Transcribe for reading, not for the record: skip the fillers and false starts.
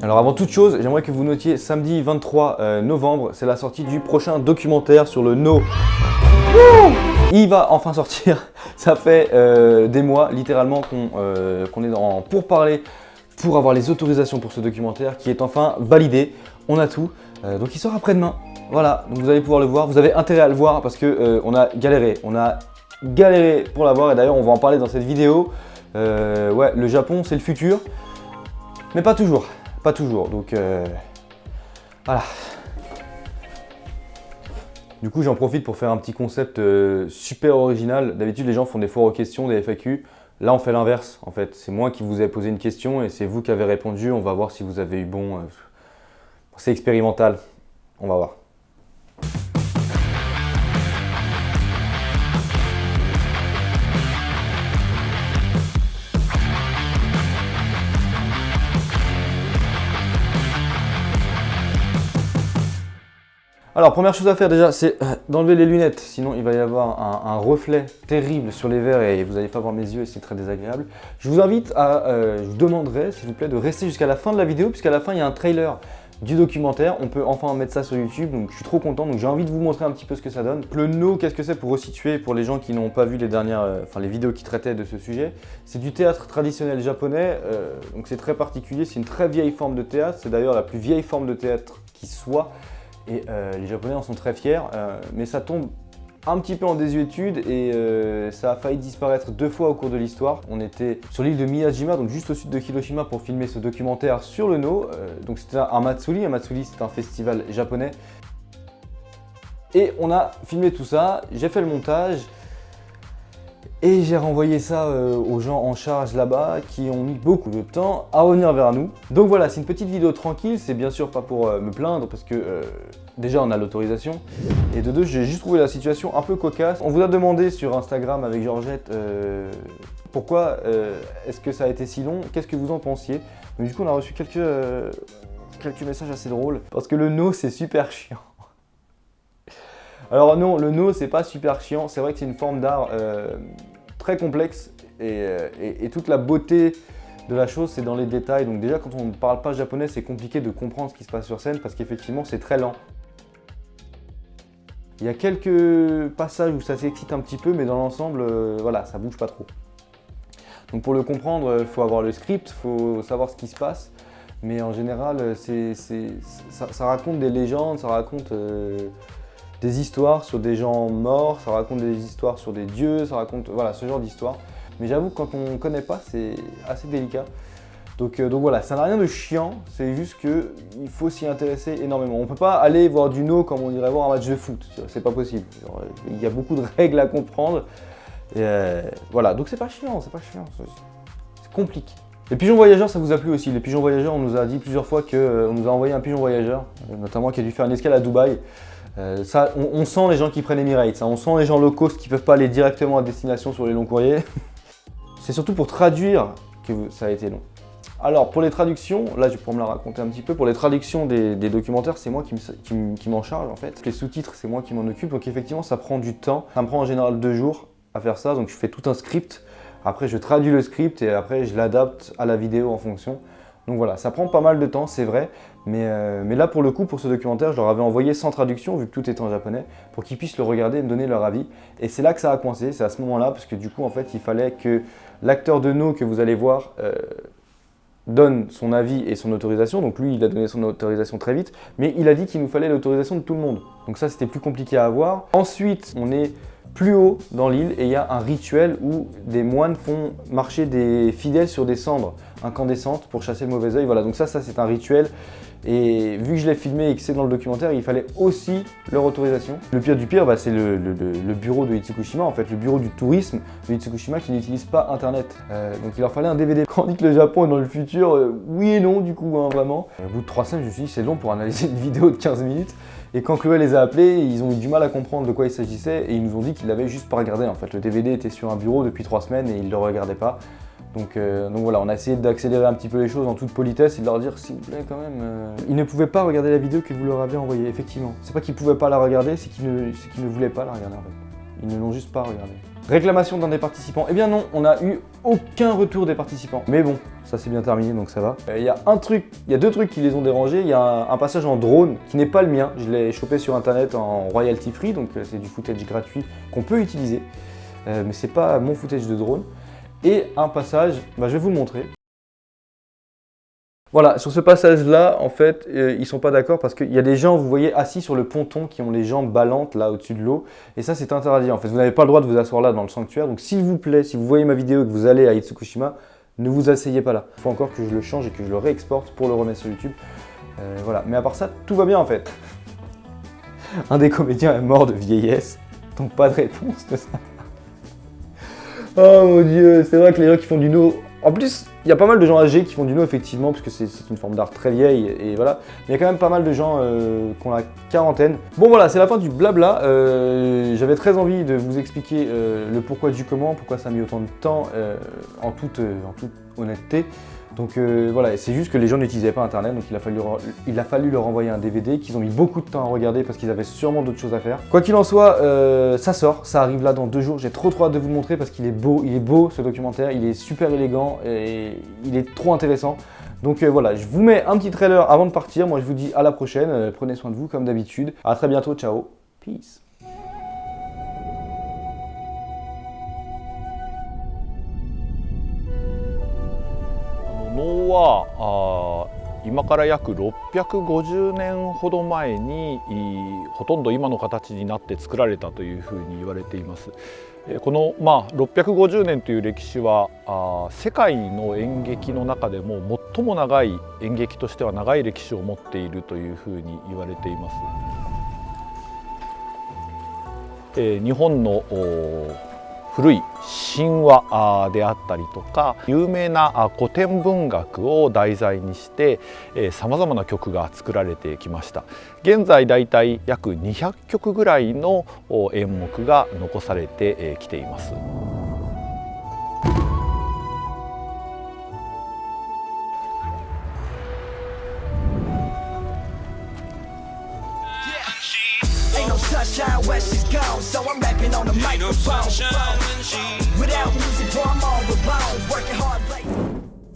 Alors avant toute chose, j'aimerais que vous notiez samedi 23 novembre, c'est la sortie du prochain documentaire sur le No. Il va enfin sortir, ça fait des mois littéralement qu'on est en pourparlers pour avoir les autorisations pour ce documentaire qui est enfin validé. On a tout, donc il sort après-demain. Voilà, donc vous allez pouvoir le voir, vous avez intérêt à le voir parce que on a galéré pour l'avoir et d'ailleurs on va en parler dans cette vidéo. Ouais, le Japon c'est le futur, mais pas toujours, donc voilà. Du coup j'en profite pour faire un petit concept super original. D'habitude les gens font des foires aux questions, des FAQ. Là on fait l'inverse en fait, c'est moi qui vous ai posé une question et c'est vous qui avez répondu, on va voir si vous avez eu bon. C'est expérimental, on va voir. Alors première chose à faire déjà, c'est d'enlever les lunettes, sinon il va y avoir un reflet terrible sur les verres et vous n'allez pas voir mes yeux et c'est très désagréable. Je vous invite à, je vous demanderai s'il vous plaît de rester jusqu'à la fin de la vidéo puisqu'à la fin il y a un trailer du documentaire, on peut enfin mettre ça sur YouTube, donc je suis trop content, donc j'ai envie de vous montrer un petit peu ce que ça donne. Le No, qu'est-ce que c'est pour resituer pour les gens qui n'ont pas vu les dernières, les vidéos qui traitaient de ce sujet. C'est du théâtre traditionnel japonais, donc c'est très particulier, c'est une très vieille forme de théâtre, c'est d'ailleurs la plus vieille forme de théâtre qui soit. Et les Japonais en sont très fiers, mais ça tombe un petit peu en désuétude et ça a failli disparaître 2 fois au cours de l'histoire. On était sur l'île de Miyajima, donc juste au sud de Hiroshima, pour filmer ce documentaire sur le No. Donc c'était un Matsuri c'est un festival japonais. Et on a filmé tout ça, j'ai fait le montage. Et j'ai renvoyé ça aux gens en charge là-bas qui ont mis beaucoup de temps à revenir vers nous. Donc voilà, c'est une petite vidéo tranquille, c'est bien sûr pas pour me plaindre parce que déjà on a l'autorisation. Et de deux, j'ai juste trouvé la situation un peu cocasse. On vous a demandé sur Instagram avec Georgette pourquoi est-ce que ça a été si long, qu'est-ce que vous en pensiez. Donc du coup on a reçu quelques messages assez drôles parce que le No c'est super chiant. Alors non, le No c'est pas super chiant, c'est vrai que c'est une forme d'art très complexe et toute la beauté de la chose c'est dans les détails. Donc déjà quand on ne parle pas japonais c'est compliqué de comprendre ce qui se passe sur scène parce qu'effectivement c'est très lent. Il y a quelques passages où ça s'excite un petit peu mais dans l'ensemble voilà, ça bouge pas trop. Donc pour le comprendre il faut avoir le script, il faut savoir ce qui se passe. Mais en général ça raconte des légendes, ça raconte des histoires sur des gens morts, ça raconte des histoires sur des dieux, ça raconte voilà, ce genre d'histoire. Mais j'avoue que quand on ne connaît pas, c'est assez délicat. Donc voilà, ça n'a rien de chiant, c'est juste qu'il faut s'y intéresser énormément. On ne peut pas aller voir du No comme on irait voir un match de foot, c'est pas possible. Il y a beaucoup de règles à comprendre. Et voilà, donc c'est pas chiant, c'est compliqué. Les pigeons voyageurs, ça vous a plu aussi. Les pigeons voyageurs, on nous a dit plusieurs fois qu'on nous a envoyé un pigeon voyageur, notamment qui a dû faire une escale à Dubaï. Ça, on sent les gens qui prennent Emirates, hein. On sent les gens low cost qui ne peuvent pas aller directement à destination sur les longs courriers. C'est surtout pour traduire que ça a été long. Alors pour les traductions, là je vais pouvoir me la raconter un petit peu. Pour les traductions des documentaires, c'est moi qui m'en charge en fait. Les sous-titres, c'est moi qui m'en occupe. Donc effectivement, ça prend du temps. Ça me prend en général 2 jours à faire ça. Donc je fais tout un script. Après je traduis le script et après je l'adapte à la vidéo en fonction. Donc voilà, ça prend pas mal de temps, c'est vrai, mais là pour le coup, pour ce documentaire, je leur avais envoyé sans traduction, vu que tout était en japonais, pour qu'ils puissent le regarder et me donner leur avis. Et c'est là que ça a coincé, c'est à ce moment-là, parce que du coup, en fait, il fallait que l'acteur de No que vous allez voir donne son avis et son autorisation. Donc lui, il a donné son autorisation très vite, mais il a dit qu'il nous fallait l'autorisation de tout le monde. Donc ça, c'était plus compliqué à avoir. Ensuite, on est plus haut dans l'île et il y a un rituel où des moines font marcher des fidèles sur des cendres incandescentes pour chasser le mauvais œil. Voilà, donc ça c'est un rituel. Et vu que je l'ai filmé et que c'est dans le documentaire, il fallait aussi leur autorisation. Le pire du pire, c'est le bureau de Itsukushima, en fait, le bureau du tourisme de Itsukushima qui n'utilise pas Internet. Donc il leur fallait un DVD. Quand on dit que le Japon est dans le futur, oui et non du coup, hein, vraiment. Au bout de 3 semaines, je me suis dit c'est long pour analyser une vidéo de 15 minutes. Et quand Chloé les a appelés, ils ont eu du mal à comprendre de quoi il s'agissait et ils nous ont dit qu'ils l'avaient juste pas regardé. En fait, le DVD était sur un bureau depuis 3 semaines et ils ne le regardaient pas. Donc voilà, on a essayé d'accélérer un petit peu les choses en toute politesse et de leur dire s'il vous plaît quand même. Ils ne pouvaient pas regarder la vidéo que vous leur avez envoyée, effectivement. C'est pas qu'ils pouvaient pas la regarder, c'est qu'ils ne voulaient pas la regarder en fait. Ils ne l'ont juste pas regardée. Réclamation d'un des participants. Eh bien non, on n'a eu aucun retour des participants. Mais bon, ça c'est bien terminé, donc ça va. Il y a deux trucs qui les ont dérangés. Il y a un passage en drone qui n'est pas le mien. Je l'ai chopé sur internet en royalty free, donc c'est du footage gratuit qu'on peut utiliser. Mais c'est pas mon footage de drone. Et un passage, je vais vous le montrer. Voilà, sur ce passage-là, en fait, ils sont pas d'accord parce qu'il y a des gens, vous voyez, assis sur le ponton qui ont les jambes ballantes là au-dessus de l'eau. Et ça, c'est interdit. En fait, vous n'avez pas le droit de vous asseoir là dans le sanctuaire. Donc, s'il vous plaît, si vous voyez ma vidéo et que vous allez à Itsukushima, ne vous asseyez pas là. Il faut encore que je le change et que je le réexporte pour le remettre sur YouTube. Voilà. Mais à part ça, tout va bien en fait. Un des comédiens est mort de vieillesse, donc pas de réponse de ça. Oh mon dieu, c'est vrai que les gens qui font du no. En plus, il y a pas mal de gens âgés qui font du no effectivement, parce que c'est une forme d'art très vieille et voilà. Mais il y a quand même pas mal de gens qui ont la quarantaine. Bon voilà, c'est la fin du blabla. J'avais très envie de vous expliquer le pourquoi du comment, pourquoi ça a mis autant de temps en toute honnêteté. Donc voilà, c'est juste que les gens n'utilisaient pas internet, donc il a fallu leur envoyer un DVD qu'ils ont mis beaucoup de temps à regarder parce qu'ils avaient sûrement d'autres choses à faire. Quoi qu'il en soit, ça sort, ça arrive là dans 2 jours. J'ai trop hâte de vous le montrer parce qu'il est beau ce documentaire, il est super élégant et il est trop intéressant. Donc voilà, je vous mets un petit trailer avant de partir. Moi je vous dis à la prochaine, prenez soin de vous comme d'habitude. À très bientôt, ciao, peace. 能は今から約650年ほど前にほとんど今の形になって作られたというふうに言われています。この650年という歴史は世界の演劇の中でも最も長い演劇としては長い歴史を持っているというふうに言われています。日本の古い神話であったりとか有名な古典文学を題材にしてさまざまな曲が作られてきました。現在だいたい約200曲ぐらいの演目が残されてきています。Sunshine when she's gone, so I'm rapping on the microphone. Without music, boy, I'm all alone, working hard late.